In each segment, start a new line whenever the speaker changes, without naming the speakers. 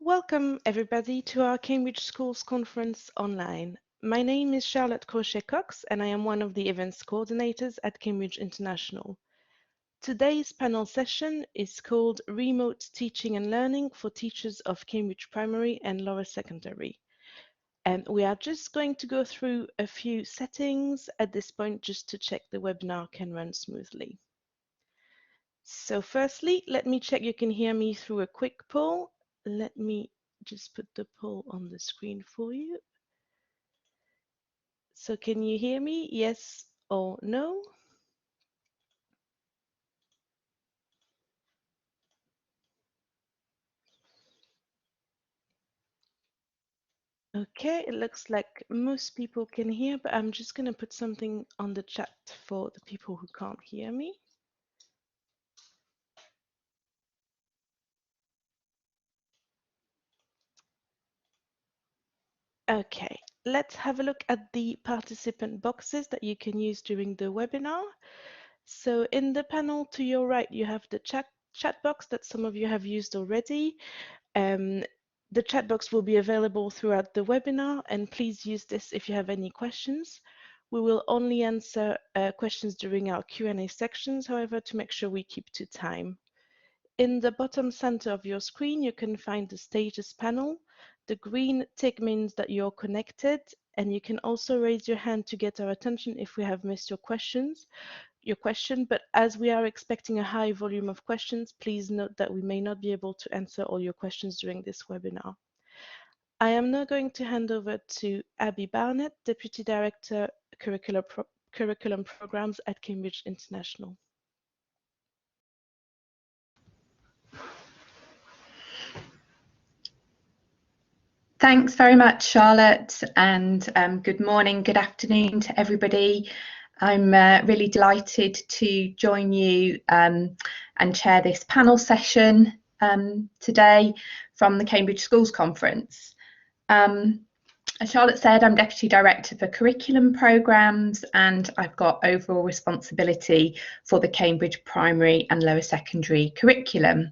Welcome, everybody, to our Cambridge Schools Conference online. My name is Charlotte Crochet-Cox, and I am one of the events coordinators at Cambridge International. Today's panel session is called Remote Teaching and Learning for Teachers of Cambridge Primary and Lower Secondary. And we are just going to go through a few settings at this point just to check the webinar can run smoothly. So firstly, let me check you can hear me through a quick poll. Let me just put the poll on the screen for you. So can you hear me? Yes or no? Okay, it looks like most people can hear, but I'm just going to put something on the chat for the people who can't hear me. Okay, let's have a look at the participant boxes that you can use during the webinar. So in the panel to your right, you have the chat box that some of you have used already. The chat box will be available throughout the webinar, and please use this if you have any questions. We will only answer questions during our Q&A sections, however, to make sure we keep to time. In the bottom center of your screen, you can find the status panel. The green tick means that you're connected, and you can also raise your hand to get our attention if we have missed your question, but as we are expecting a high volume of questions, please note that we may not be able to answer all your questions during this webinar. I am now going to hand over to Abigail Barnett, Deputy Director, Curriculum Programs at Cambridge International.
Thanks very much, Charlotte, and good morning, good afternoon to everybody. I'm really delighted to join you and chair this panel session today from the Cambridge Schools Conference. As Charlotte said, I'm Deputy Director for Curriculum Programmes, and I've got overall responsibility for the Cambridge Primary and Lower Secondary curriculum.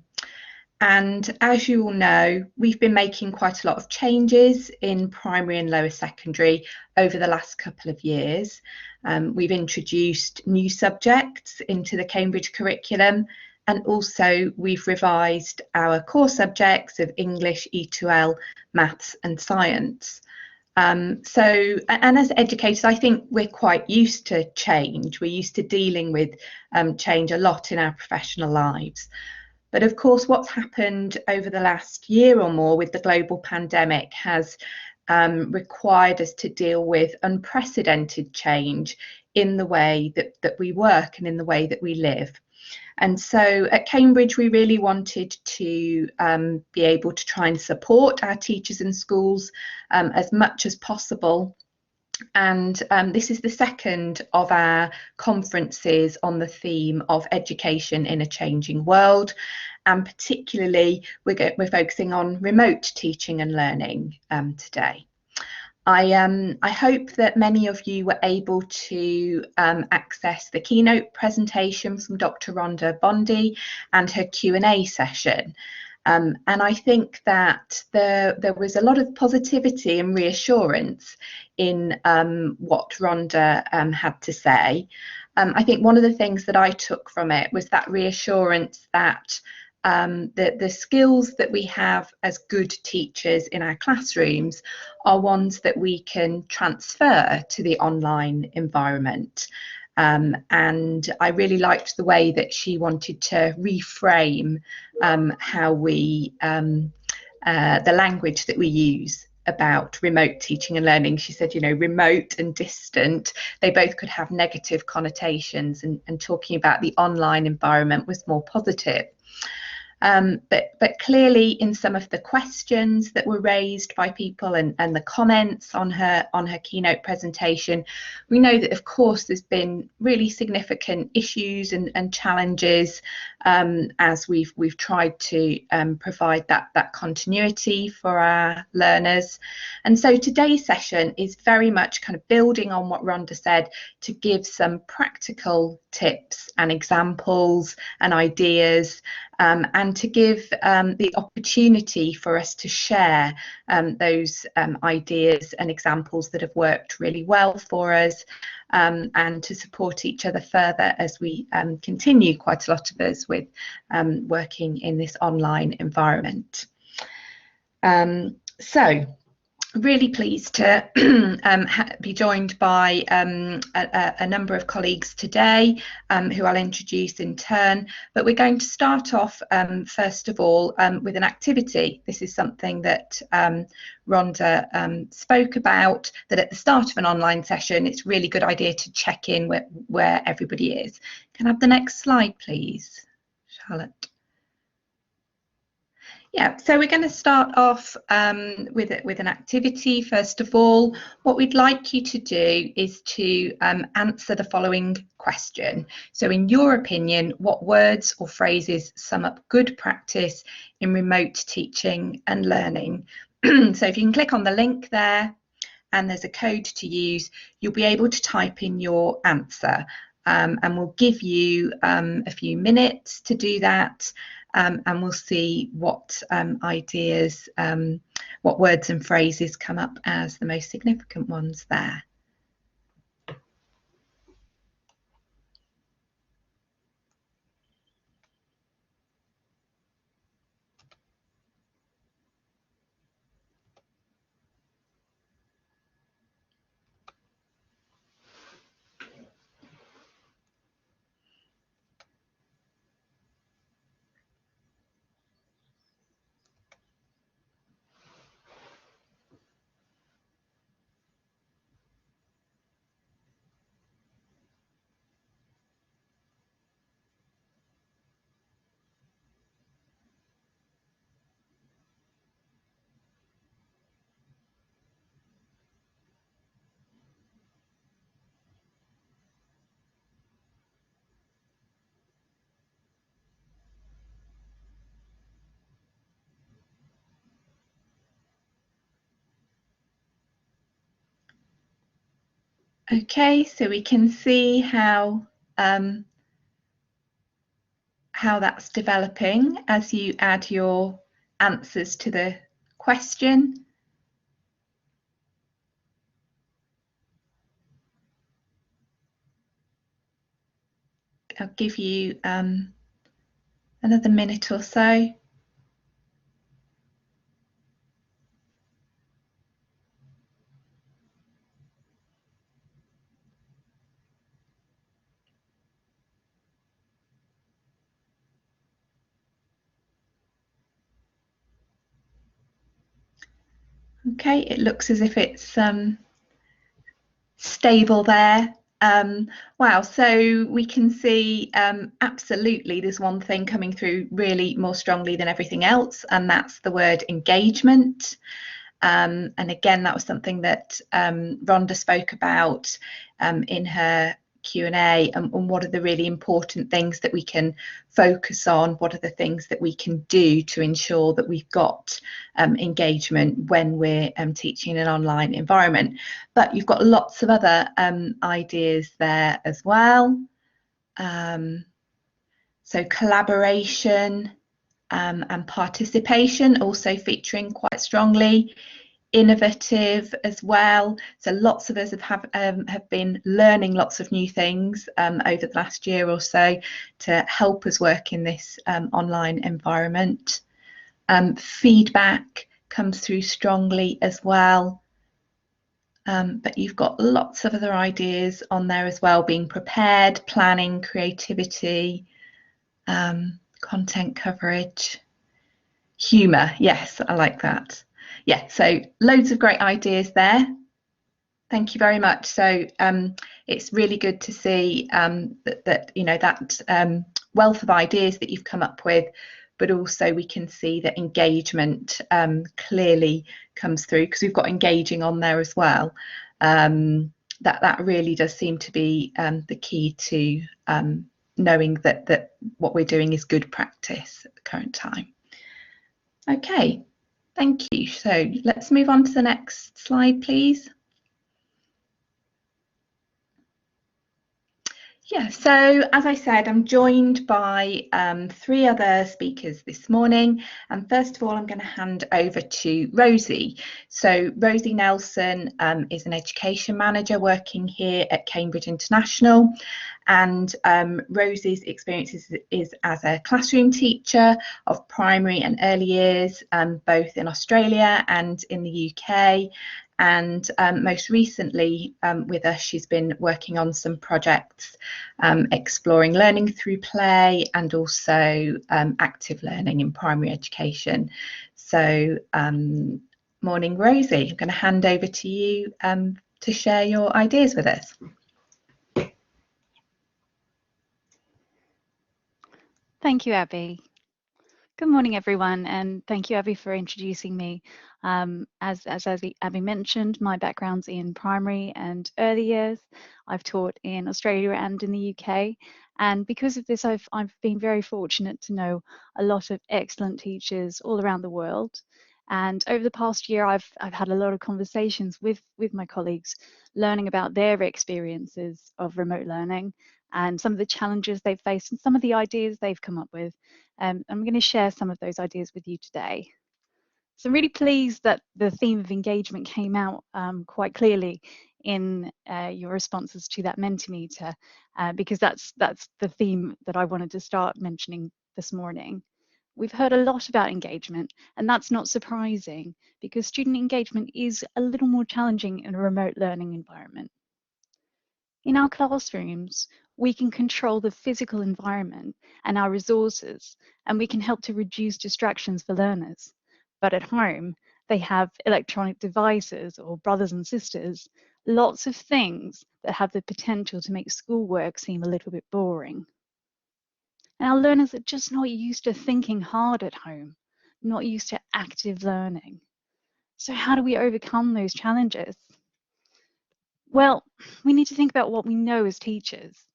And as you all know, we've been making quite a lot of changes in primary and lower secondary over the last couple of years. We've introduced new subjects into the Cambridge curriculum, and also we've revised our core subjects of English, E2L, maths and science. And as educators, I think we're quite used to change. We're used to dealing with change a lot in our professional lives. But of course, what's happened over the last year or more with the global pandemic has required us to deal with unprecedented change in the way that we work and in the way that we live. And so at Cambridge, we really wanted to be able to try and support our teachers and schools as much as possible. And this is the second of our conferences on the theme of education in a changing world, and particularly we're focusing on remote teaching and learning today. I hope that many of you were able to access the keynote presentation from Dr. Rhonda Bondi and her Q&A session. And I think that there was a lot of positivity and reassurance in what Rhonda had to say. I think one of the things that I took from it was that reassurance that the skills that we have as good teachers in our classrooms are ones that we can transfer to the online environment. And I really liked the way that she wanted to reframe how we, the language that we use about remote teaching and learning. She said, you know, remote and distant, they both could have negative connotations, and talking about the online environment was more positive. But clearly in some of the questions that were raised by people and the comments on her keynote presentation, we know that of course there's been really significant issues and challenges as we've tried to provide that continuity for our learners. And so today's session is very much kind of building on what Rhonda said to give some practical tips and examples and ideas and to give the opportunity for us to share those ideas and examples that have worked really well for us, and to support each other further as we continue, quite a lot of us, with working in this online environment. So really pleased to be joined by a number of colleagues today, who I'll introduce in turn, but we're going to start off first of all with an activity. This is something that Rhonda spoke about, that at the start of an online session it's a really good idea to check in where everybody is. Can I have the next slide please, Charlotte? Yeah, so we're going to start off with an activity. First of all, what we'd like you to do is to answer the following question. So in your opinion, what words or phrases sum up good practice in remote teaching and learning? So if you can click on the link there, and there's a code to use, you'll be able to type in your answer, and we'll give you a few minutes to do that. And we'll see what ideas, what words and phrases come up as the most significant ones there. Okay, so we can see how that's developing as you add your answers to the question. I'll give you another minute or so. Okay, it looks as if it's stable there. Wow, so we can see absolutely there's one thing coming through really more strongly than everything else, and that's the word engagement. And again, that was something that Rhonda spoke about in her Q&A, and what are the really important things that we can focus on, what are the things that we can do to ensure that we've got engagement when we're teaching in an online environment. But you've got lots of other ideas there as well. So collaboration and participation also featuring quite strongly. Innovative as well, so lots of us have been learning lots of new things over the last year or so to help us work in this online environment. Feedback comes through strongly as well, but you've got lots of other ideas on there as well: being prepared, planning, creativity, content coverage, humour. Yes, I like that. Yeah, so loads of great ideas there. Thank you very much. So it's really good to see that you know, that wealth of ideas that you've come up with, but also we can see that engagement clearly comes through, because we've got engaging on there as well. That really does seem to be the key to knowing that what we're doing is good practice at the current time. Okay. Thank you. So let's move on to the next slide, please. Yeah, so as I said, I'm joined by 3 other speakers this morning. And first of all, I'm going to hand over to Rosey. So Rosey Nelson is an education manager working here at Cambridge International. And Rosey's experience is as a classroom teacher of primary and early years, both in Australia and in the UK. And most recently with us, she's been working on some projects exploring learning through play and also active learning in primary education. So morning, Rosey. I'm going to hand over to you to share your ideas with us.
Thank you, Abby. Good morning, everyone, and thank you, Abby, for introducing me. As Abby mentioned, my background's in primary and early years. I've taught in Australia and in the UK, and because of this, I've been very fortunate to know a lot of excellent teachers all around the world. And over the past year, I've had a lot of conversations with my colleagues, learning about their experiences of remote learning and some of the challenges they've faced and some of the ideas they've come up with. I'm going to share some of those ideas with you today. So I'm really pleased that the theme of engagement came out quite clearly in your responses to that Mentimeter, because that's the theme that I wanted to start mentioning this morning. We've heard a lot about engagement, and that's not surprising because student engagement is a little more challenging in a remote learning environment. In our classrooms, we can control the physical environment and our resources, and we can help to reduce distractions for learners. But at home, they have electronic devices or brothers and sisters, lots of things that have the potential to make schoolwork seem a little bit boring. And our learners are just not used to thinking hard at home, not used to active learning. So how do we overcome those challenges? Well, we need to think about what we know as teachers,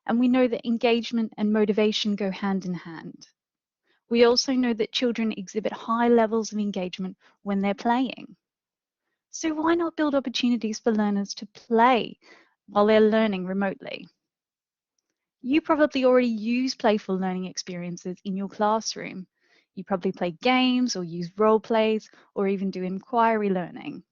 and we know that engagement and motivation go hand in hand. We also know that children exhibit high levels of engagement when they're playing. So why not build opportunities for learners to play while they're learning remotely? You probably already use playful learning experiences in your classroom. You probably play games or use role plays or even do inquiry learning.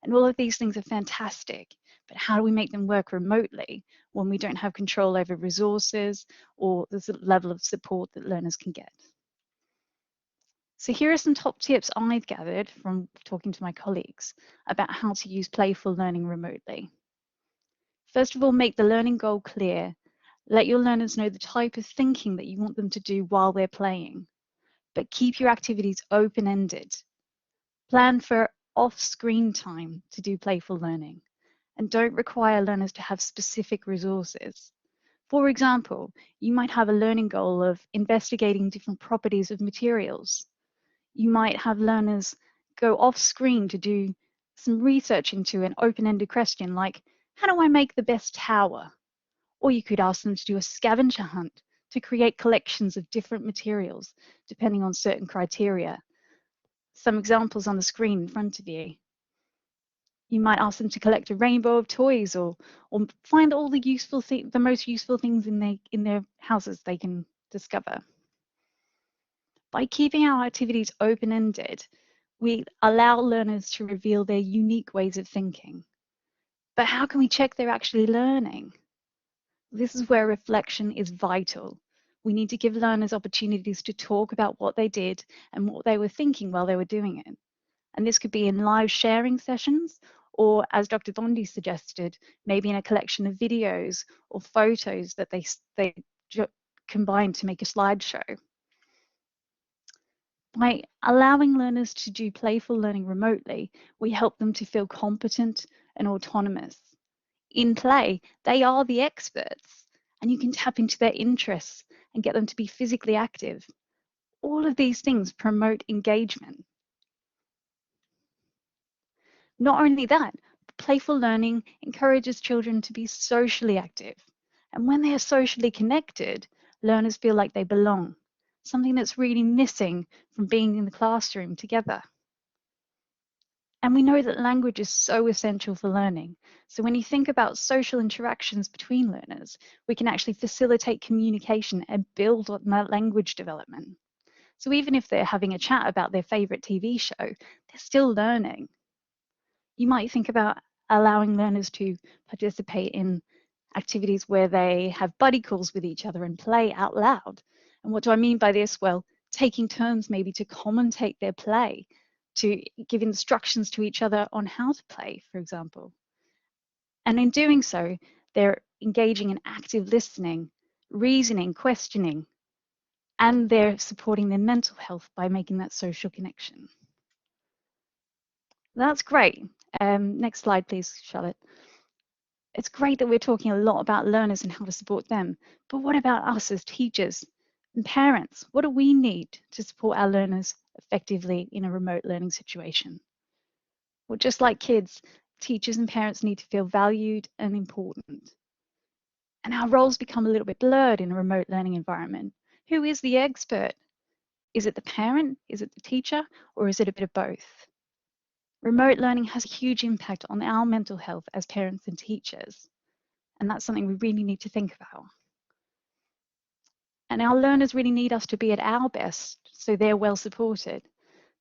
And all of these things are fantastic, but how do we make them work remotely when we don't have control over resources or the level of support that learners can get? So here are some top tips I've gathered from talking to my colleagues about how to use playful learning remotely. First of all, make the learning goal clear. Let your learners know the type of thinking that you want them to do while they're playing, but keep your activities open-ended. Plan for off-screen time to do playful learning, and don't require learners to have specific resources. For example, you might have a learning goal of investigating different properties of materials. You might have learners go off-screen to do some research into an open-ended question like, how do I make the best tower? Or you could ask them to do a scavenger hunt to create collections of different materials depending on certain criteria. Some examples on the screen in front of you. You might ask them to collect a rainbow of toys or find all the most useful things in their houses they can discover. By keeping our activities open-ended, we allow learners to reveal their unique ways of thinking. But how can we check they're actually learning? This is where reflection is vital. We need to give learners opportunities to talk about what they did and what they were thinking while they were doing it. And this could be in live sharing sessions, or as Dr. Bondi suggested, maybe in a collection of videos or photos that they combine to make a slideshow. By allowing learners to do playful learning remotely, we help them to feel competent and autonomous. In play, they are the experts, and you can tap into their interests and get them to be physically active. All of these things promote engagement. Not only that, playful learning encourages children to be socially active. And when they are socially connected, learners feel like they belong, something that's really missing from being in the classroom together. And we know that language is so essential for learning. So when you think about social interactions between learners, we can actually facilitate communication and build on that language development. So even if they're having a chat about their favorite TV show, they're still learning. You might think about allowing learners to participate in activities where they have buddy calls with each other and play out loud. And what do I mean by this? Well, taking turns maybe to commentate their play, to give instructions to each other on how to play, for example. And in doing so, they're engaging in active listening, reasoning, questioning, and they're supporting their mental health by making that social connection. That's great. Next slide, please, Charlotte. It's great that we're talking a lot about learners and how to support them, but what about us as teachers and parents? What do we need to support our learners effectively in a remote learning situation? Well, just like kids, teachers and parents need to feel valued and important. And our roles become a little bit blurred in a remote learning environment. Who is the expert? Is it the parent? Is it the teacher? Or is it a bit of both? Remote learning has a huge impact on our mental health as parents and teachers. And that's something we really need to think about. And our learners really need us to be at our best so they're well supported.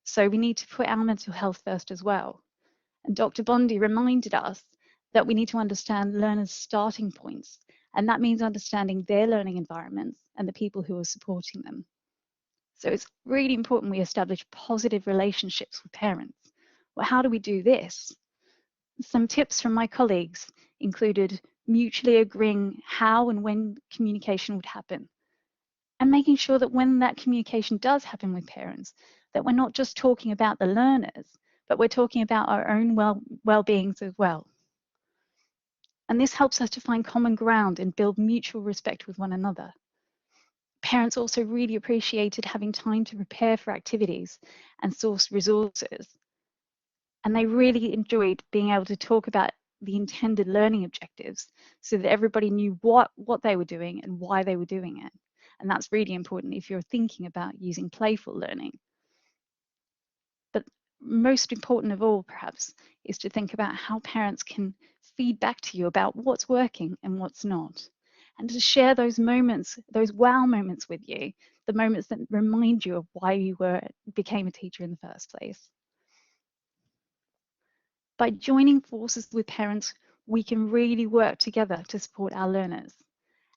So we need to put our mental health first as well. And Dr. Bondi reminded us that we need to understand learners' starting points. And that means understanding their learning environments and the people who are supporting them. So it's really important we establish positive relationships with parents. Well, how do we do this? Some tips from my colleagues included mutually agreeing how and when communication would happen, and making sure that when that communication does happen with parents, that we're not just talking about the learners, but we're talking about our own well-beings as well. And this helps us to find common ground and build mutual respect with one another. Parents also really appreciated having time to prepare for activities and source resources. And they really enjoyed being able to talk about the intended learning objectives so that everybody knew what they were doing and why they were doing it. And that's really important if you're thinking about using playful learning. But most important of all, perhaps, is to think about how parents can feed back to you about what's working and what's not. And to share those moments, those wow moments with you, the moments that remind you of why you became a teacher in the first place. By joining forces with parents, we can really work together to support our learners.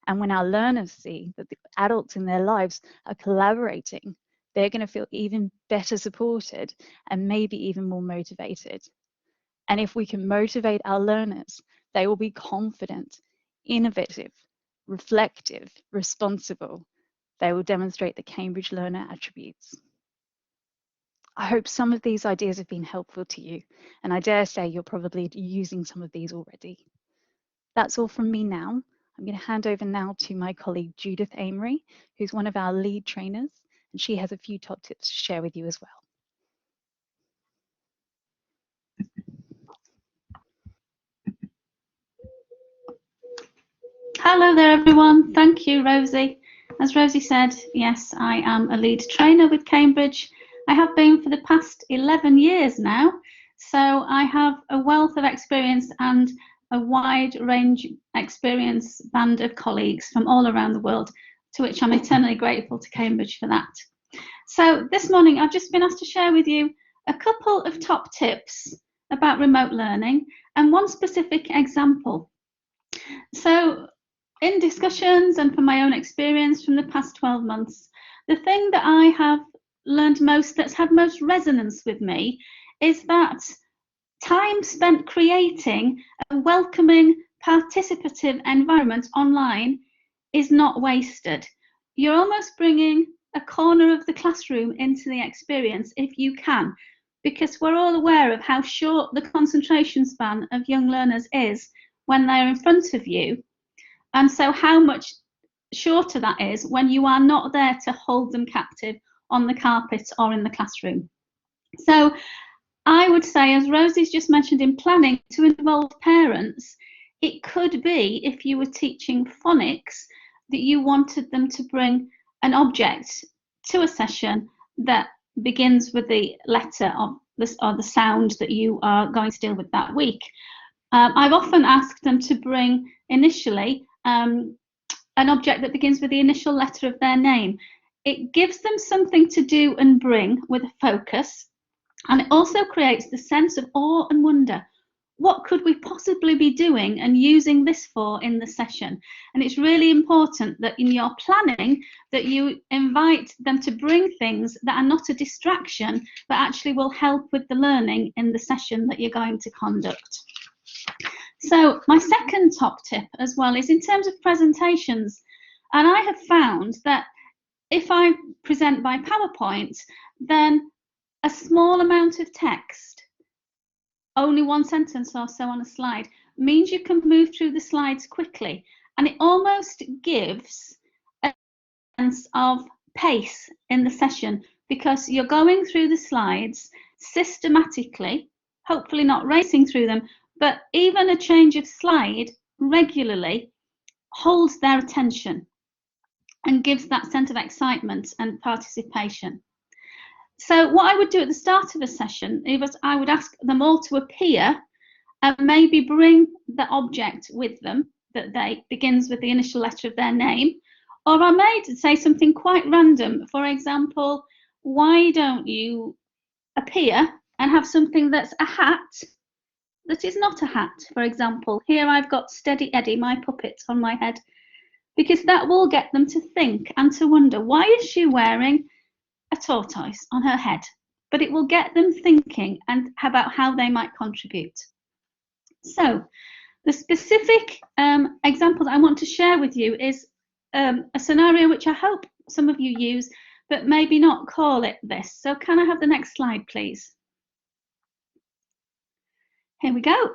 And when our learners see that the adults in their lives are collaborating, they're going to feel even better supported and maybe even more motivated. And if we can motivate our learners, they will be confident, innovative, reflective, responsible. They will demonstrate the Cambridge Learner attributes. I hope some of these ideas have been helpful to you, and I dare say you're probably using some of these already. That's all from me now. I'm going to hand over now to my colleague Judith Amery, who's one of our lead trainers, and she has a few top tips to share with you as well.
Hello there, everyone. Thank you, Rosie. As Rosie said, yes, I am a lead trainer with Cambridge. I have been for the past 11 years now, so I have a wealth of experience and a wide range experience band of colleagues from all around the world, to which I'm eternally grateful to Cambridge for that. So this morning, I've just been asked to share with you a couple of top tips about remote learning and one specific example. So in discussions and from my own experience from the past 12 months, the thing that I have learned most, that's had most resonance with me, is that time spent creating a welcoming, participative environment online is not wasted. You're almost bringing a corner of the classroom into the experience if you can, because we're all aware of how short the concentration span of young learners is when they're in front of you. And so how much shorter that is when you are not there to hold them captive on the carpet or in the classroom. So I would say, as Rosie's just mentioned in planning, to involve parents, it could be, if you were teaching phonics, that you wanted them to bring an object to a session that begins with the letter of the sound that you are going to deal with that week. I've often asked them to bring initially an object that begins with the initial letter of their name. It gives them something to do and bring with a focus, and it also creates the sense of awe and wonder. What could we possibly be doing and using this for in the session? And it's really important that in your planning that you invite them to bring things that are not a distraction, but actually will help with the learning in the session that you're going to conduct. So my second top tip as well is in terms of presentations. And I have found that if I present by PowerPoint, then a small amount of text, only one sentence or so on a slide, means you can move through the slides quickly. And it almost gives a sense of pace in the session because you're going through the slides systematically, hopefully not racing through them, but even a change of slide regularly holds their attention and gives that sense of excitement and participation. So what I would do at the start of a session is I would ask them all to appear and maybe bring the object with them that begins with the initial letter of their name. Or I may say something quite random. For example, why don't you appear and have something that's a hat that is not a hat? For example, here I've got Steady Eddie, my puppet, on my head, because that will get them to think and to wonder, why is she wearing a tortoise on her head? But it will get them thinking and about how they might contribute. So the specific example that I want to share with you is a scenario which I hope some of you use, but maybe not call it this. So can I have the next slide, please? Here we go.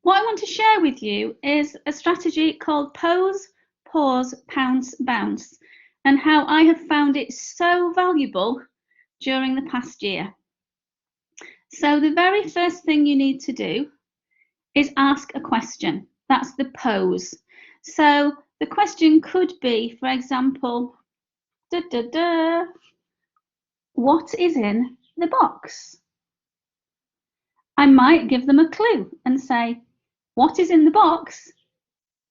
What I want to share with you is a strategy called pose, pause, pounce, bounce, and how I have found it so valuable during the past year. So the very first thing you need to do is ask a question. That's the pose. So the question could be, for example, what is in the box? I might give them a clue and say, what is in the box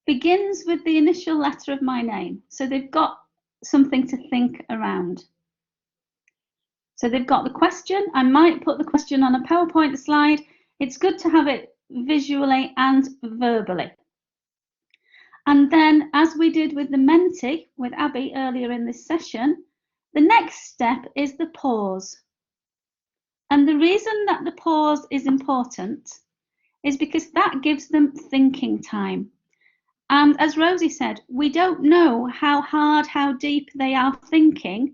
begins with the initial letter of my name. So they've got something to think around. So they've got the question. I might put the question on a PowerPoint slide. It's good to have it visually and verbally. And then, as we did with the Menti with Abby earlier in this session, the next step is the pause. And the reason that the pause is important is because that gives them thinking time. And as Rosey said, we don't know how hard, how deep they are thinking.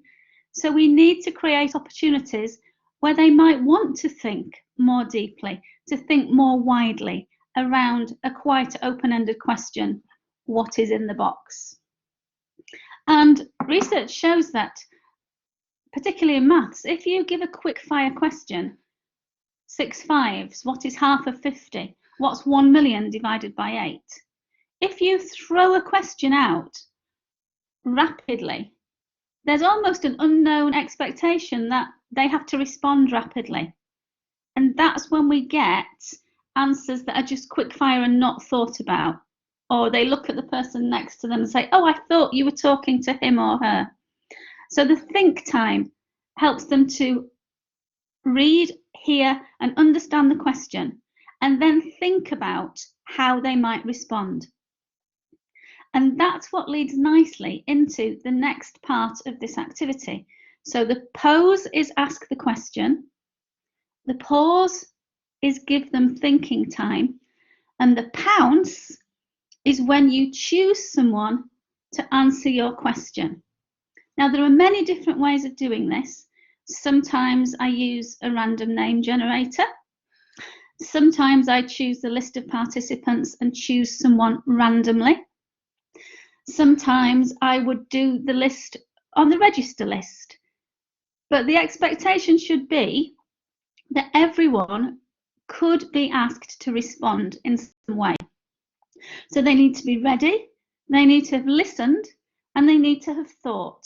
So we need to create opportunities where they might want to think more deeply, to think more widely around a quite open-ended question, what is in the box? And research shows that, particularly in maths, if you give a quick fire question, 6 fives, what is half of 50? What's 1 million divided by 8? If you throw a question out rapidly, there's almost an unknown expectation that they have to respond rapidly. And that's when we get answers that are just quick fire and not thought about. Or they look at the person next to them and say, oh, I thought you were talking to him or her. So the think time helps them to read, hear, and understand the question, and then think about how they might respond. And that's what leads nicely into the next part of this activity. So the pose is ask the question, the pause is give them thinking time, and the pounce is when you choose someone to answer your question. Now, there are many different ways of doing this. Sometimes I use a random name generator. Sometimes I choose the list of participants and choose someone randomly. Sometimes I would do the list on the register list. But the expectation should be that everyone could be asked to respond in some way. So they need to be ready, they need to have listened, and they need to have thought.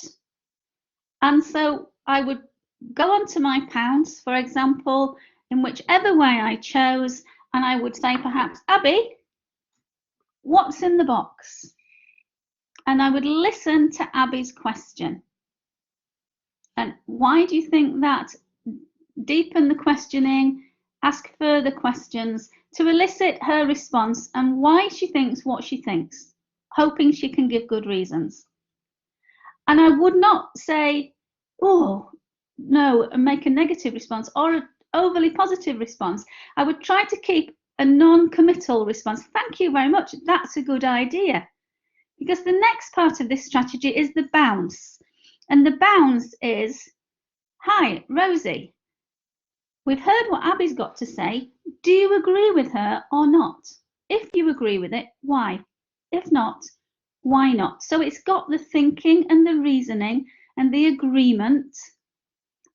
And so I would go on to my pounce. For example, in whichever way I chose, and I would say perhaps, Abby, what's in the box? And I would listen to Abby's question. And why do you think that? Deepen the questioning, ask further questions to elicit her response and why she thinks what she thinks, hoping she can give good reasons. And I would not say, oh, no, and make a negative response or an overly positive response. I would try to keep a non-committal response. Thank you very much. That's a good idea. Because the next part of this strategy is the bounce. And the bounce is, hi, Rosie. We've heard what Abby's got to say. Do you agree with her or not? If you agree with it, why? If not, why not? So it's got the thinking and the reasoning and the agreement,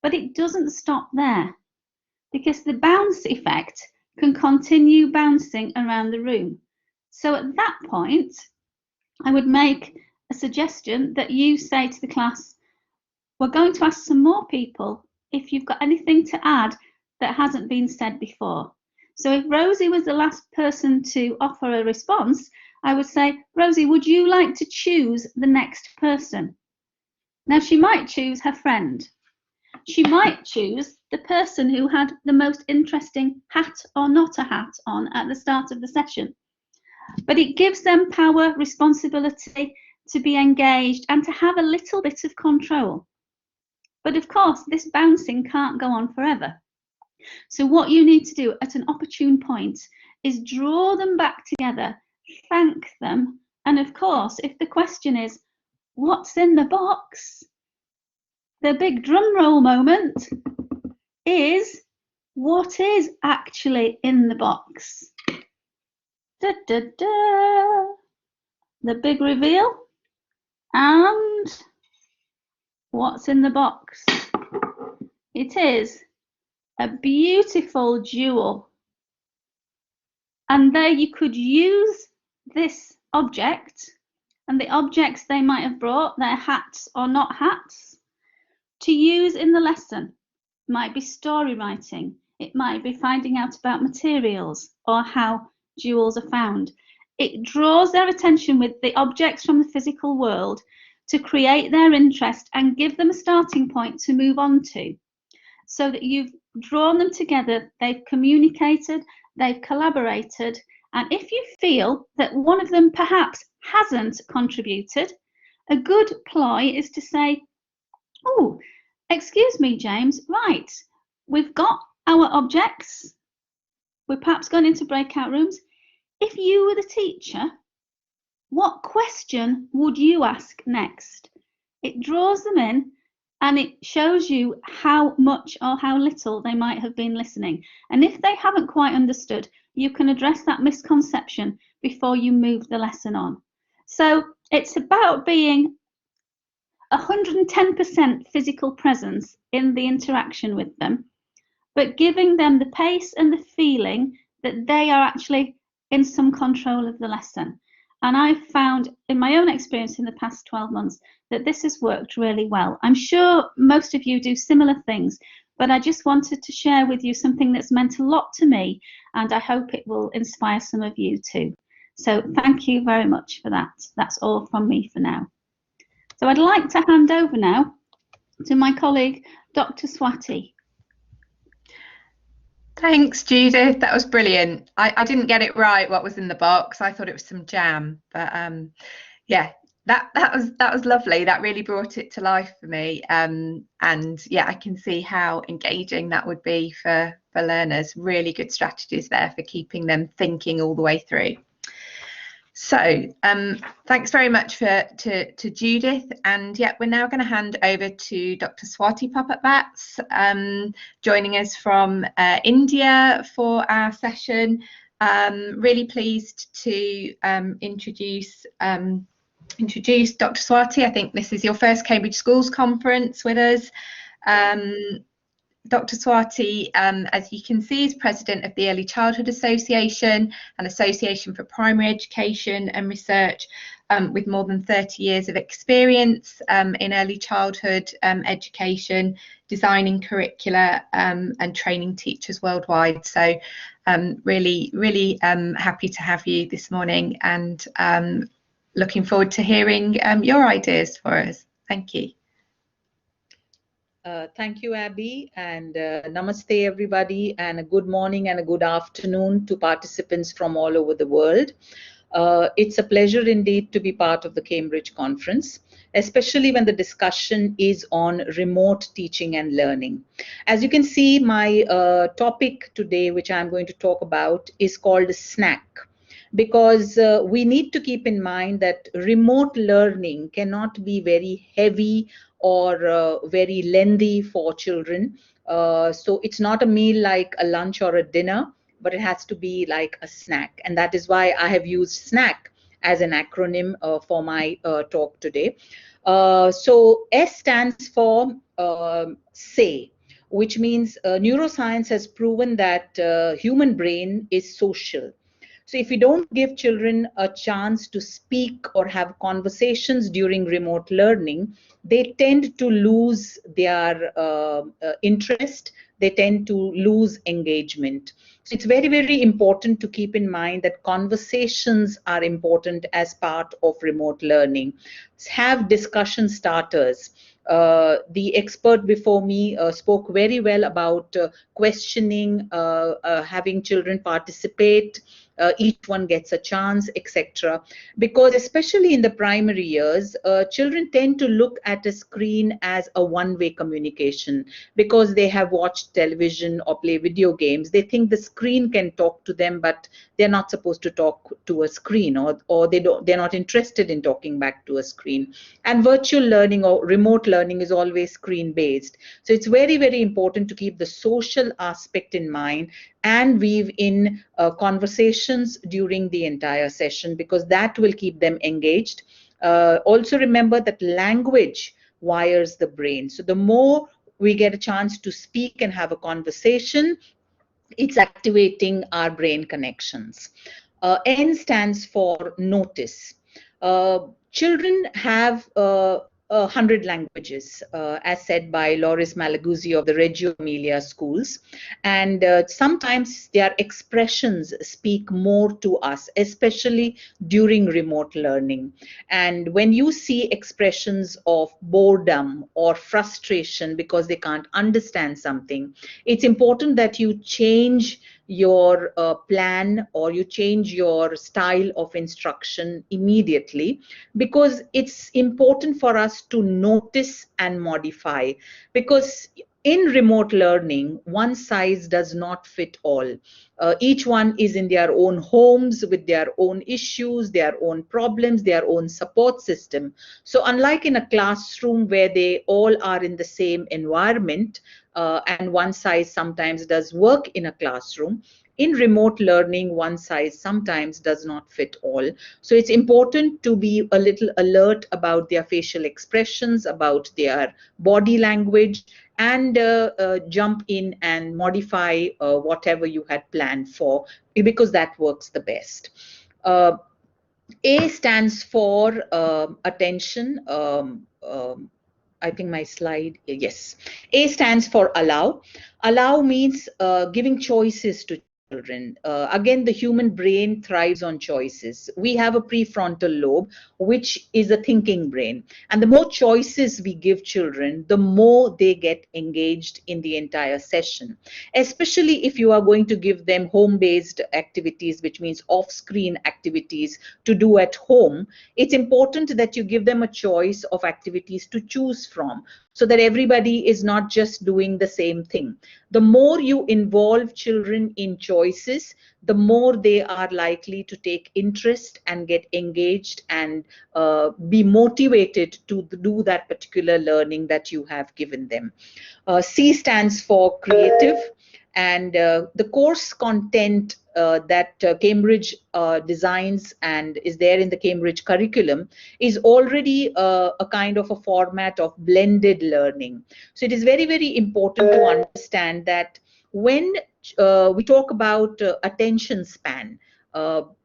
but it doesn't stop there because the bounce effect can continue bouncing around the room. So at that point, I would make a suggestion that you say to the class, we're going to ask some more people if you've got anything to add that hasn't been said before. So if Rosie was the last person to offer a response, I would say, Rosie, would you like to choose the next person? Now, she might choose her friend. She might choose the person who had the most interesting hat or not a hat on at the start of the session. But it gives them power, responsibility to be engaged and to have a little bit of control. But of course, this bouncing can't go on forever. So what you need to do at an opportune point is draw them back together, thank them, and of course, if the question is, what's in the box? The big drum roll moment is, what is actually in the box? Da, da, da. The big reveal, and what's in the box? It is a beautiful jewel. And there you could use this object and the objects they might have brought, their hats or not hats, to use in the lesson. It might be story writing. It might be finding out about materials or how jewels are found. It draws their attention with the objects from the physical world to create their interest and give them a starting point to move on to. So that you've drawn them together, they've communicated, they've collaborated, and if you feel that one of them perhaps hasn't contributed, a good ploy is to say, oh, excuse me, James, right, we've got our objects, we're perhaps going into breakout rooms. If you were the teacher, what question would you ask next? It draws them in and it shows you how much or how little they might have been listening. And if they haven't quite understood, you can address that misconception before you move the lesson on. So it's about being 110% physical presence in the interaction with them, but giving them the pace and the feeling that they are actually in some control of the lesson. And I've found in my own experience in the past 12 months that this has worked really well. I'm sure most of you do similar things, but I just wanted to share with you something that's meant a lot to me, and I hope it will inspire some of you too. So thank you very much for that. That's all from me for now. So I'd like to hand over now to my colleague, Dr. Swati.
Thanks, Judith. That was brilliant. I didn't get it right what was in the box. I thought it was some jam, but yeah, that was lovely. That really brought it to life for me. And yeah, I can see how engaging that would be for learners. Really good strategies there for keeping them thinking all the way through. So thanks very much to Judith, and yeah, we're now going to hand over to Dr. Swati Popat Vats, joining us from India for our session. Really pleased to introduce Dr. Swati. I think this is your first Cambridge Schools Conference with us. Dr. Swati, as you can see, is President of the Early Childhood Association, an association for primary education and research with more than 30 years of experience in early childhood education, designing curricula and training teachers worldwide. So really happy to have you this morning, and looking forward to hearing your ideas for us. Thank you.
Thank you, Abby, and namaste, everybody, and a good morning and a good afternoon to participants from all over the world. It's a pleasure indeed to be part of the Cambridge conference, especially when the discussion is on remote teaching and learning. As you can see, my topic today, which I'm going to talk about, is called snack, because we need to keep in mind that remote learning cannot be very heavy or very lengthy for children. So it's not a meal like a lunch or a dinner, but it has to be like a snack. And that is why I have used snack as an acronym for my talk today. So S stands for say, which means neuroscience has proven that human brain is social. So if we don't give children a chance to speak or have conversations during remote learning, they tend to lose their interest, they tend to lose engagement. So it's very, very important to keep in mind that conversations are important as part of remote learning. Have discussion starters. The expert before me spoke very well about questioning, having children participate, each one gets a chance, etc. Because especially in the primary years, children tend to look at a screen as a one-way communication. Because they have watched television or play video games, they think the screen can talk to them, but they're not supposed to talk to a screen, or they're not interested in talking back to a screen. And virtual learning or remote learning is always screen-based. So it's very, very important to keep the social aspect in mind and weave in conversations during the entire session, because that will keep them engaged. Also remember that language wires the brain. So the more we get a chance to speak and have a conversation, it's activating our brain connections. N stands for notice. Children have 100 languages, as said by Loris Malaguzzi of the Reggio Emilia schools. And sometimes their expressions speak more to us, especially during remote learning. And when you see expressions of boredom or frustration because they can't understand something, it's important that you change your plan or you change your style of instruction immediately, because it's important for us to notice and modify. Because in remote learning, one size does not fit all. Each one is in their own homes with their own issues, their own problems, their own support system. So unlike in a classroom where they all are in the same environment, and one size sometimes does work in a classroom, in remote learning, one size sometimes does not fit all. So it's important to be a little alert about their facial expressions, about their body language, and jump in and modify whatever you had planned for, because that works the best. A stands for attention. I think my slide, yes. A stands for allow. Allow means giving choices to children. Again, the human brain thrives on choices. We have a prefrontal lobe, which is a thinking brain. And the more choices we give children, the more they get engaged in the entire session. Especially if you are going to give them home-based activities, which means off-screen activities to do at home, it's important that you give them a choice of activities to choose from, so that everybody is not just doing the same thing. The more you involve children in choices, the more they are likely to take interest and get engaged and be motivated to do that particular learning that you have given them. C stands for creative. And the course content that Cambridge designs and is there in the Cambridge curriculum is already a kind of a format of blended learning. So it is very, very important to understand that when we talk about attention span,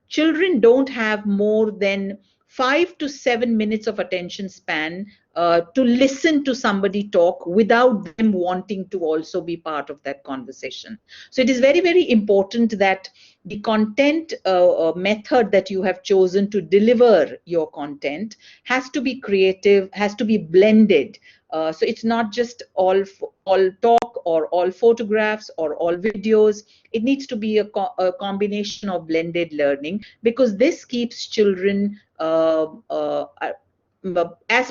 children don't have more than 5 to 7 minutes of attention span to listen to somebody talk without them wanting to also be part of that conversation. So it is very, very important that the content method that you have chosen to deliver your content has to be creative, has to be blended. So it's not just all talk or all photographs or all videos. It needs to be a combination of blended learning, because this keeps children as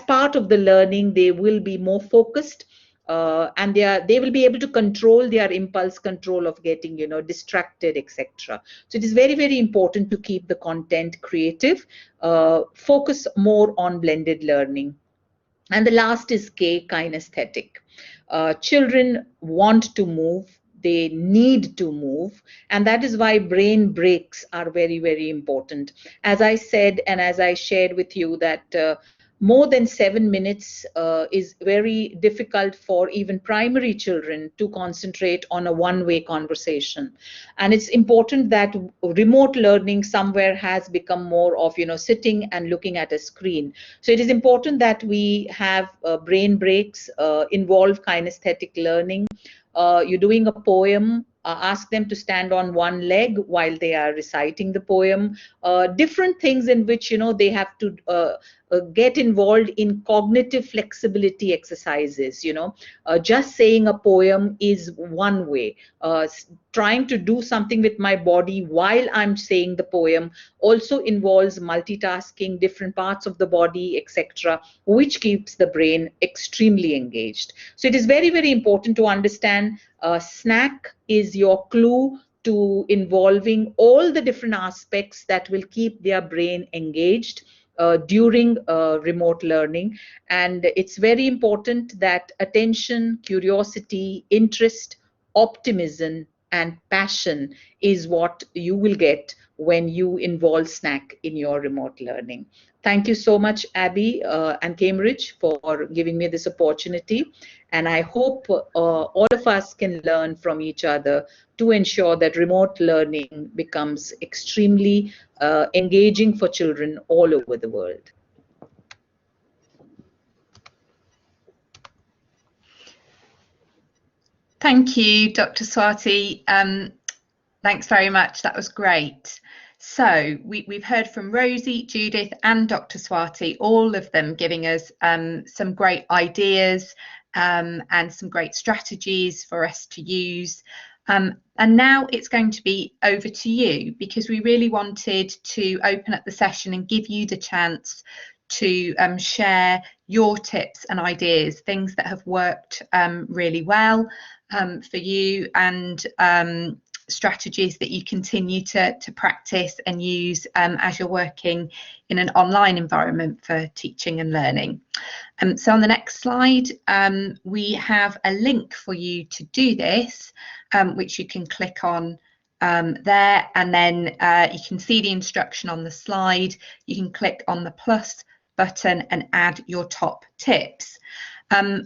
part of the learning. They will be more focused, and they will be able to control their impulse control of getting distracted, etc. So it is very, very important to keep the content creative, focus more on blended learning. And the last is K, kinesthetic. Children want to move, they need to move, and that is why brain breaks are very, very important. As I said, and as I shared with you, that more than 7 minutes is very difficult for even primary children to concentrate on a one-way conversation. And it's important that remote learning somewhere has become more of sitting and looking at a screen. So it is important that we have brain breaks, involve kinesthetic learning. You're doing a poem, ask them to stand on one leg while they are reciting the poem. Different things in which they have to get involved in cognitive flexibility exercises. Just saying a poem is one way. Trying to do something with my body while I'm saying the poem also involves multitasking different parts of the body, etc., which keeps the brain extremely engaged. So it is very, very important to understand snack is your clue to involving all the different aspects that will keep their brain engaged during remote learning. And it's very important that attention, curiosity, interest, optimism, and passion is what you will get when you involve snack in your remote learning. Thank you so much, Abby and Cambridge, for giving me this opportunity. And I hope all of us can learn from each other to ensure that remote learning becomes extremely engaging for children all over the world.
Thank you, Dr. Swati. Thanks very much. That was great. So we've heard from Rosey, Judith, and Dr. Swati, all of them giving us some great ideas and some great strategies for us to use. And now it's going to be over to you, because we really wanted to open up the session and give you the chance to share your tips and ideas, things that have worked really well for you, and strategies that you continue to practice and use as you're working in an online environment for teaching and learning. So on the next slide, we have a link for you to do this, which you can click on there, and then you can see the instruction on the slide. You can click on the plus button and add your top tips.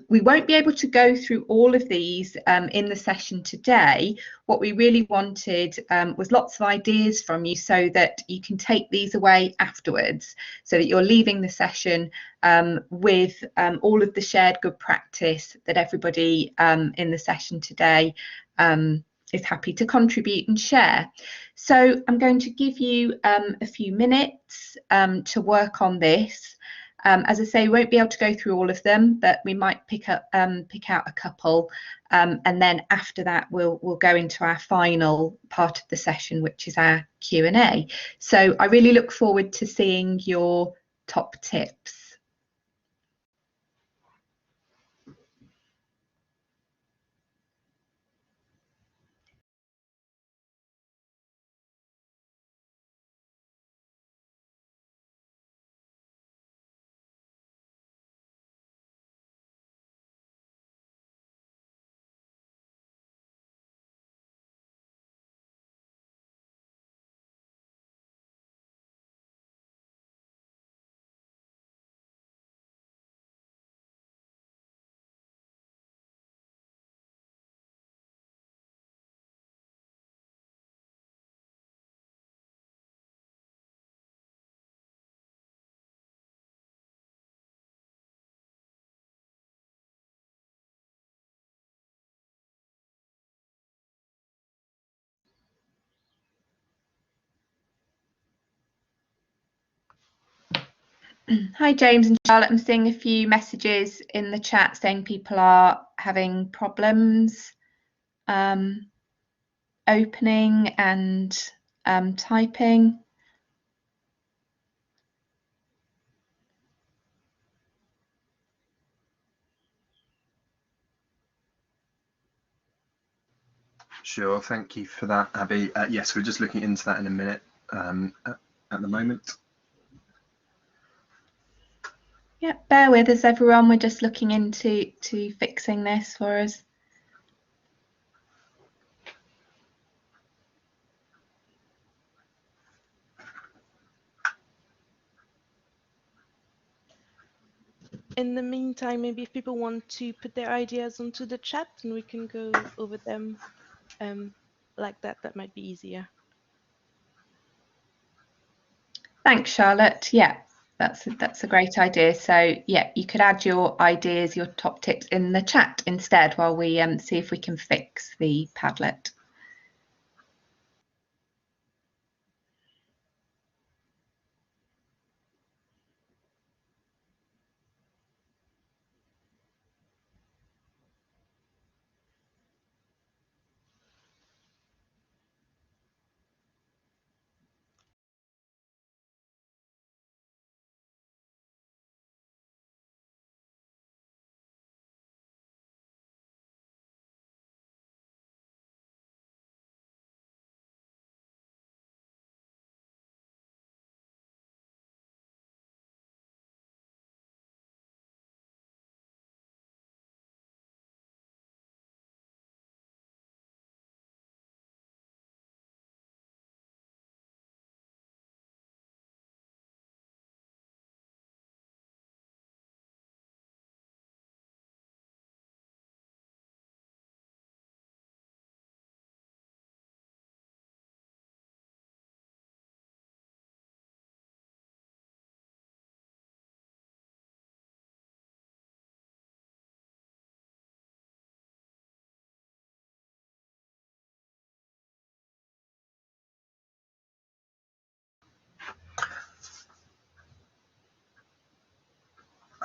We won't be able to go through all of these in the session today. What we really wanted was lots of ideas from you, so that you can take these away afterwards, so that you're leaving the session with all of the shared good practice that everybody in the session today is happy to contribute and share. So I'm going to give you a few minutes to work on this. As I say, we won't be able to go through all of them, but we might pick out a couple, and then after that we'll go into our final part of the session, which is our Q&A. So I really look forward to seeing your top tips. Hi James and Charlotte, I'm seeing a few messages in the chat saying people are having problems opening and typing.
Sure, thank you for that, Abby. Yes, we're just looking into that in a minute at the moment.
Yeah, bear with us everyone, we're just looking into fixing this for us.
In the meantime, maybe if people want to put their ideas onto the chat and we can go over them like that, that might be easier.
Thanks, Charlotte. Yeah, that's a great idea. So yeah, you could add your ideas, your top tips in the chat instead while we see if we can fix the Padlet.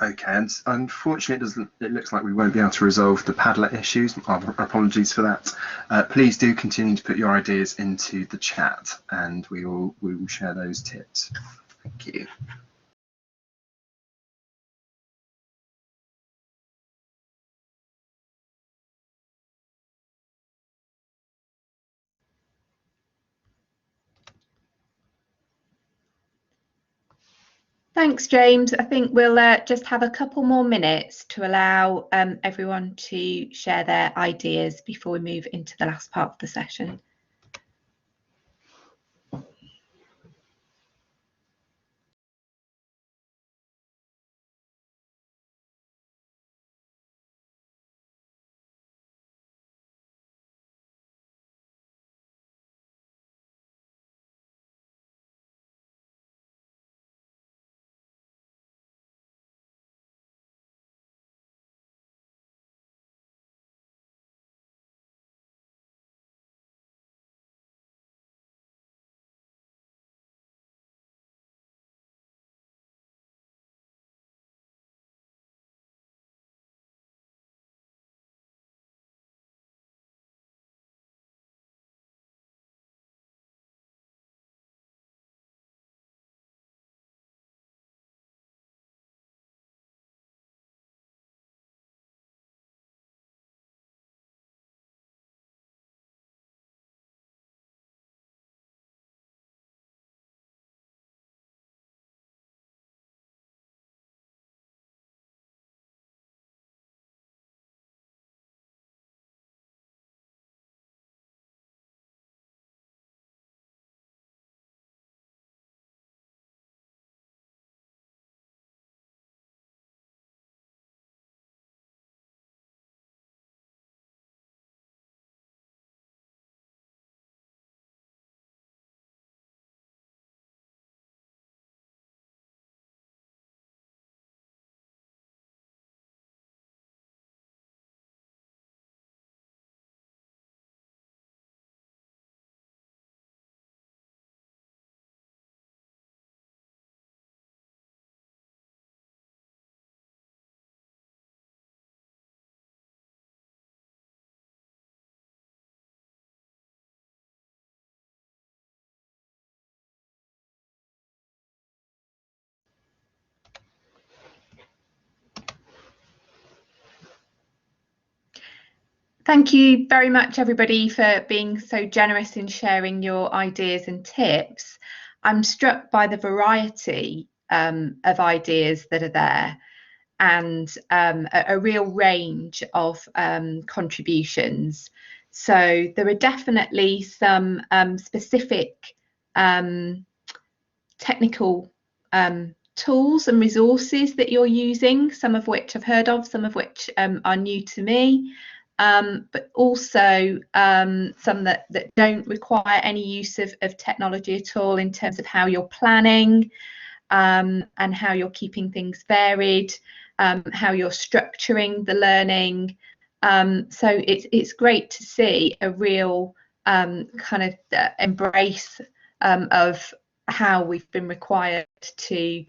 Okay, and unfortunately, it looks like we won't be able to resolve the Padlet issues. Our apologies for that. Please do continue to put your ideas into the chat, and we will share those tips. Thank you.
Thanks, James. I think we'll just have a couple more minutes to allow everyone to share their ideas before we move into the last part of the session. Thank you very much, everybody, for being so generous in sharing your ideas and tips. I'm struck by the variety of ideas that are there, and a real range of contributions. So there are definitely some specific technical tools and resources that you're using, some of which I've heard of, some of which are new to me. But also some that don't require any use of technology at all, in terms of how you're planning and how you're keeping things varied, how you're structuring the learning. So it's great to see a real kind of embrace of how we've been required to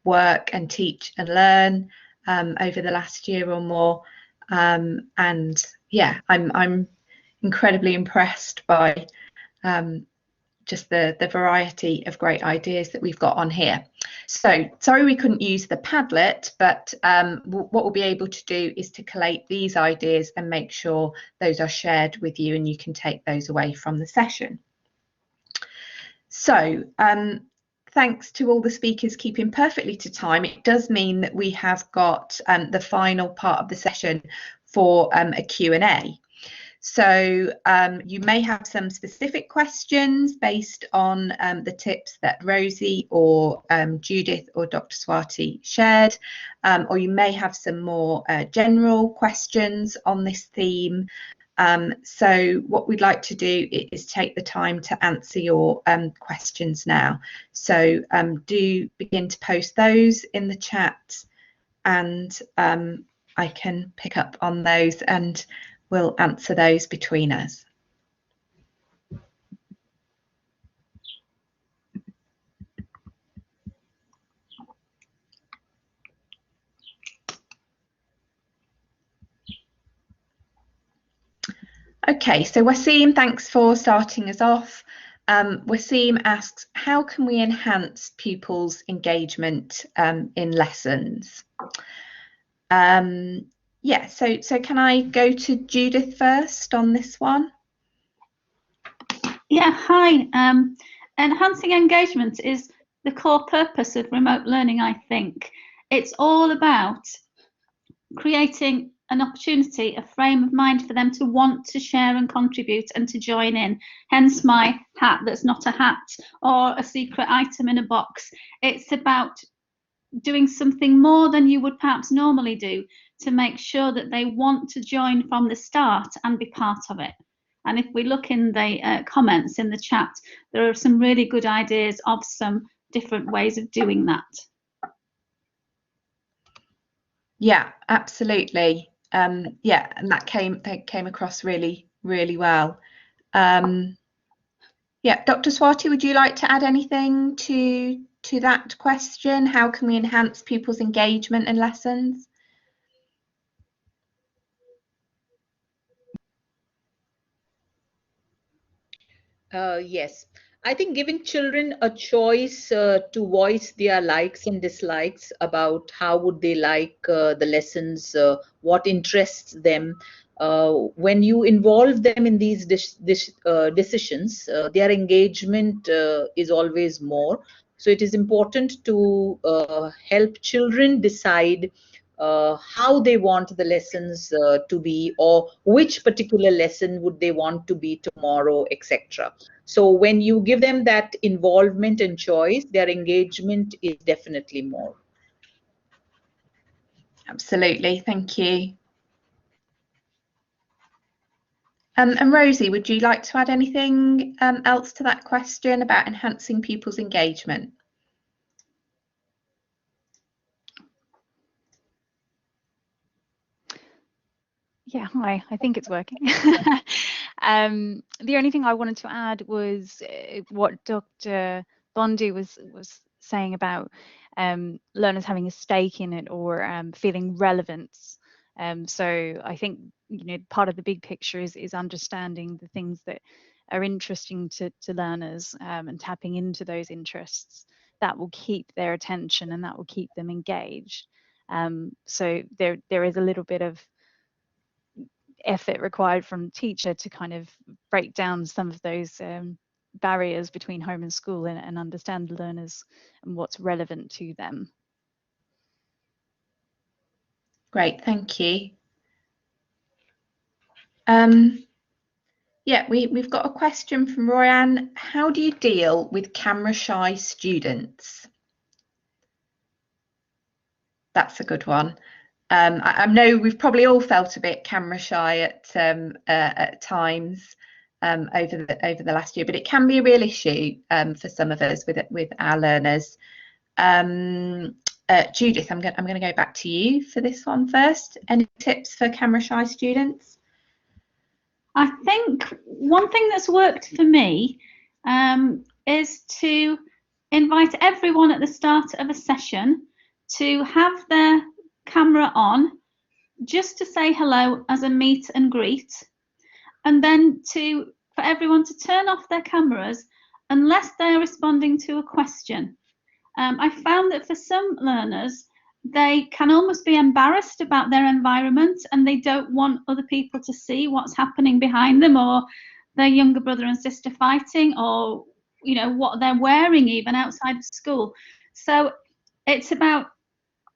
work and teach and learn over the last year or more. And yeah, I'm incredibly impressed by just the variety of great ideas that we've got on here. So sorry we couldn't use the Padlet, but what we'll be able to do is to collate these ideas and make sure those are shared with you and you can take those away from the session. So thanks to all the speakers keeping perfectly to time. It does mean that we have got the final part of the session for a Q&A. So you may have some specific questions based on the tips that Rosey or Judith or Dr. Swati shared, or you may have some more general questions on this theme. So what we'd like to do is take the time to answer your questions now. So do begin to post those in the chat, and I can pick up on those and we'll answer those between us. Okay, so Wasim, thanks for starting us off. Wasim asks, how can we enhance pupils' engagement in lessons? Yeah, so can I go to Judith first on this one?
Yeah, hi. Enhancing engagement is the core purpose of remote learning, I think. It's all about creating an opportunity, a frame of mind for them to want to share and contribute and to join in. Hence my hat that's not a hat or a secret item in a box. It's about doing something more than you would perhaps normally do to make sure that they want to join from the start and be part of it. And if we look in the comments in the chat, there are some really good ideas of some different ways of doing that.
Yeah, absolutely. Yeah, and that came across really, really well. Yeah, Dr. Swati, would you like to add anything to that question? How can we enhance pupils' engagement in lessons?
Yes, I think giving children a choice to voice their likes and dislikes about how would they like the lessons, what interests them. When you involve them in these decisions, their engagement is always more. So it is important to help children decide how they want the lessons to be, or which particular lesson would they want to be tomorrow, etc. So when you give them that involvement and choice, their engagement is definitely more.
Absolutely, thank you. And Rosey, would you like to add anything else to that question about enhancing pupils' engagement?
Yeah, hi, I think it's working. The only thing I wanted to add was what Dr. Bondi was saying about learners having a stake in it, or feeling relevance. So I think, you know, part of the big picture is understanding the things that are interesting to learners, and tapping into those interests. That will keep their attention and that will keep them engaged. So there is a little bit of effort required from the teacher to kind of break down some of those barriers between home and school and understand the learners and what's relevant to them.
Great, thank you. Yeah, we've got a question from Royanne. How do you deal with camera shy students? That's a good one. I know we've probably all felt a bit camera shy at times over the last year, but it can be a real issue for some of us with our learners. Judith, I'm going to go back to you for this one first. Any tips for camera shy students?
I think one thing that's worked for me is to invite everyone at the start of a session to have their camera on, just to say hello as a meet and greet, and then for everyone to turn off their cameras unless they're responding to a question. I found that for some learners, they can almost be embarrassed about their environment and they don't want other people to see what's happening behind them, or their younger brother and sister fighting, or what they're wearing even outside of school. So it's about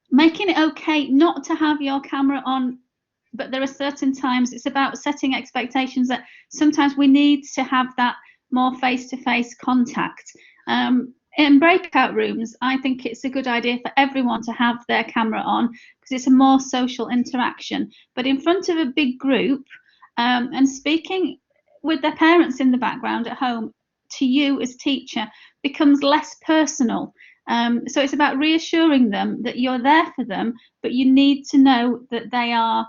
making it okay not to have your camera on, but there are certain times. It's about setting expectations that sometimes we need to have that more face-to-face contact. In breakout rooms, I think it's a good idea for everyone to have their camera on because it's a more social interaction. But in front of a big group and speaking with their parents in the background at home to you as teacher becomes less personal. So it's about reassuring them that you're there for them, but you need to know that they are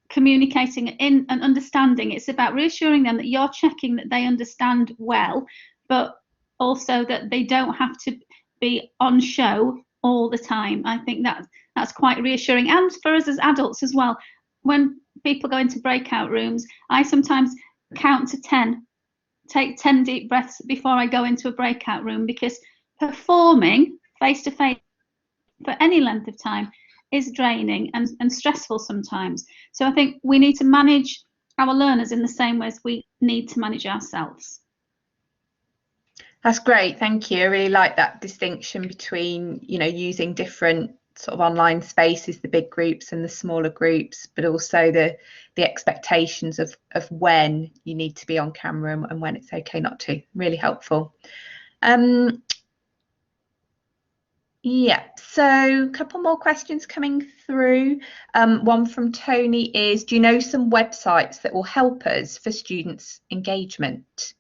communicating in and understanding. It's about reassuring them that you're checking that they understand well, but also that they don't have to be on show all the time. I think that's quite reassuring. And for us as adults as well, when people go into breakout rooms, I sometimes count to 10, take 10 deep breaths before I go into a breakout room, because performing face-to-face for any length of time is draining and stressful sometimes. So I think we need to manage our learners in the same way as we need to manage ourselves.
That's great, thank you. I really like that distinction between, using different sort of online spaces, the big groups and the smaller groups, but also the expectations of when you need to be on camera and when it's okay not to. Really helpful. Yeah, so a couple more questions coming through. One from Tony is, do you know some websites that will help us for students' engagement?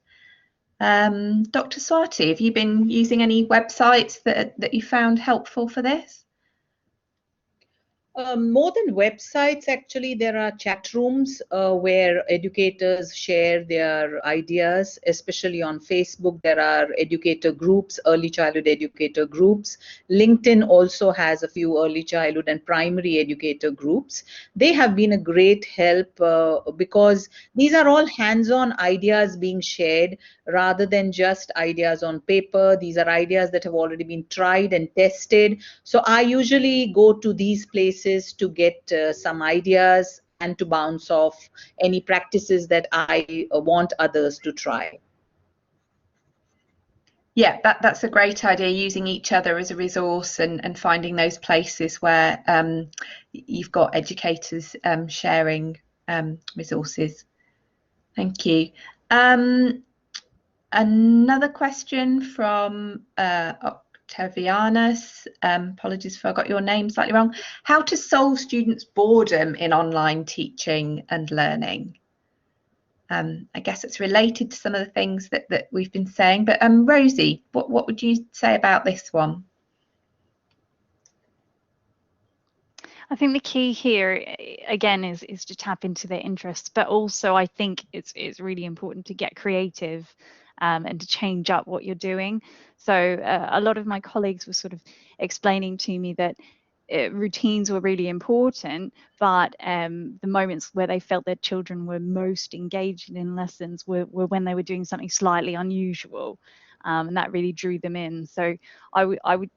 Dr. Swati, have you been using any websites that you found helpful for this?
More than websites, actually, there are chat rooms where educators share their ideas, especially on Facebook. There are educator groups, early childhood educator groups. LinkedIn also has a few early childhood and primary educator groups. They have been a great help because these are all hands-on ideas being shared rather than just ideas on paper. These are ideas that have already been tried and tested. So I usually go to these places to get some ideas and to bounce off any practices that I want others to try.
Yeah, that's a great idea, using each other as a resource and finding those places where you've got educators sharing resources. Thank you. Another question from Octavianus, apologies if I got your name slightly wrong. How to solve students' boredom in online teaching and learning? I guess it's related to some of the things that we've been saying, but Rosey, what would you say about this one?
I think the key here, again, is to tap into their interests, but also I think it's really important to get creative and to change up what you're doing. So a lot of my colleagues were sort of explaining to me that routines were really important, but the moments where they felt their children were most engaged in lessons were when they were doing something slightly unusual, and that really drew them in. So I would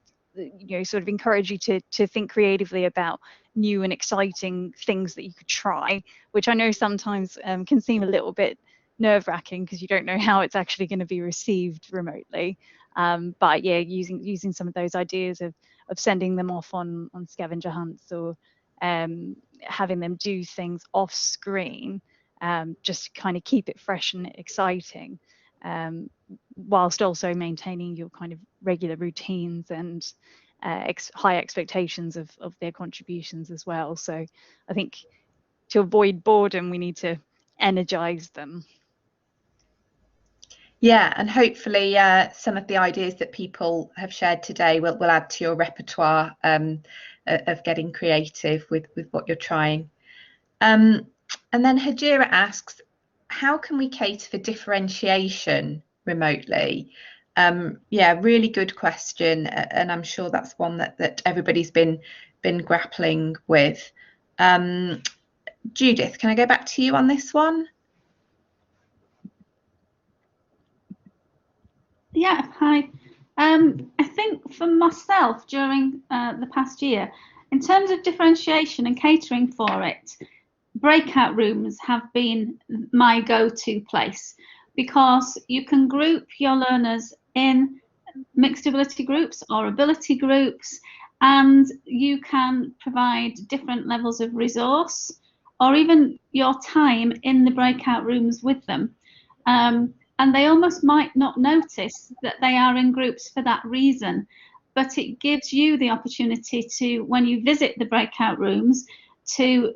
sort of encourage you to think creatively about new and exciting things that you could try, which I know sometimes can seem a little bit nerve-wracking because you don't know how it's actually going to be received remotely. But yeah, using some of those ideas of sending them off on scavenger hunts, or having them do things off screen, just to kind of keep it fresh and exciting, whilst also maintaining your kind of regular routines and high expectations of their contributions as well. So I think to avoid boredom, we need to energize them.
Yeah, and hopefully some of the ideas that people have shared today will add to your repertoire of getting creative with what you're trying. And then Hajira asks, how can we cater for differentiation remotely? Yeah, really good question, and I'm sure that's one that everybody's been grappling with. Judith, can I go back to you on this one?
Yeah, hi. I think for myself during the past year, in terms of differentiation and catering for it, breakout rooms have been my go-to place, because you can group your learners in mixed ability groups or ability groups, and you can provide different levels of resource or even your time in the breakout rooms with them. And they almost might not notice that they are in groups for that reason, but it gives you the opportunity to, when you visit the breakout rooms, to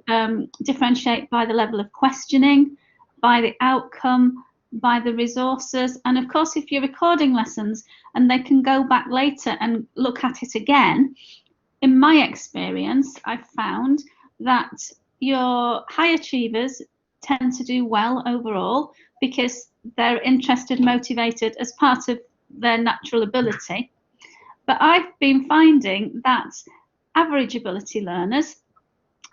differentiate by the level of questioning, by the outcome, by the resources. And of course, if you're recording lessons and they can go back later and look at it again, in my experience, I've found that your high achievers tend to do well overall because they're interested, motivated as part of their natural ability. But I've been finding that average ability learners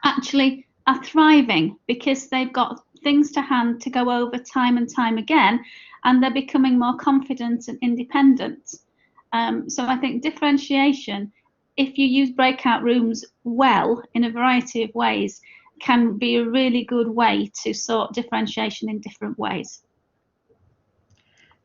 actually are thriving because they've got things to hand to go over time and time again, and they're becoming more confident and independent. So I think differentiation, if you use breakout rooms well in a variety of ways, can be a really good way to sort differentiation in different ways.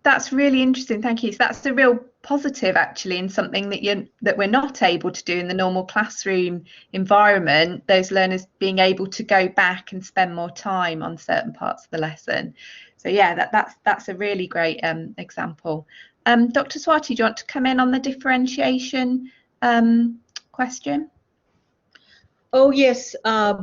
That's really interesting, thank you. So that's a real positive actually, in something that we're not able to do in the normal classroom environment, those learners being able to go back and spend more time on certain parts of the lesson. So yeah, that's a really great example. Dr. Swati, do you want to come in on the differentiation question?
Oh yes,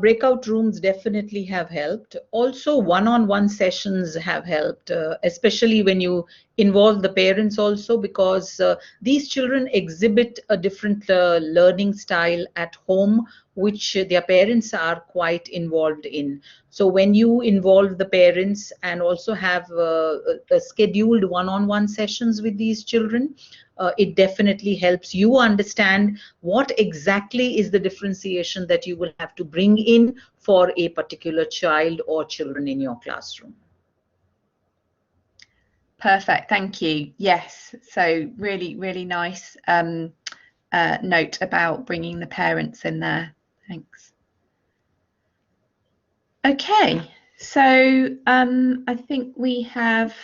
breakout rooms definitely have helped. Also, one-on-one sessions have helped, especially when you involve the parents also, because these children exhibit a different learning style at home, which their parents are quite involved in. So when you involve the parents and also have scheduled one-on-one sessions with these children, it definitely helps you understand what exactly is the differentiation that you will have to bring in for a particular child or children in your classroom.
Perfect, thank you. Yes, so really, really nice note about bringing the parents in there. Thanks. Okay, so I think we have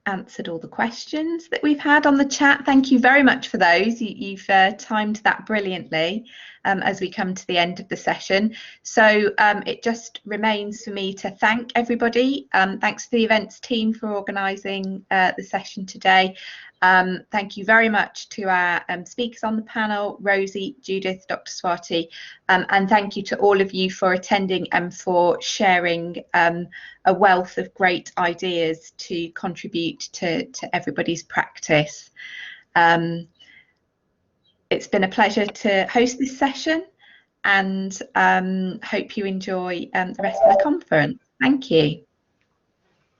answered all the questions that we've had on the chat. Thank you very much for those. You've timed that brilliantly as we come to the end of the session. So it just remains for me to thank everybody. Thanks to the events team for organising the session today. Thank you very much to our speakers on the panel, Rosey, Judith, Dr. Swati, and thank you to all of you for attending and for sharing a wealth of great ideas to contribute to everybody's practice. It's been a pleasure to host this session, and hope you enjoy the rest of the conference. Thank you.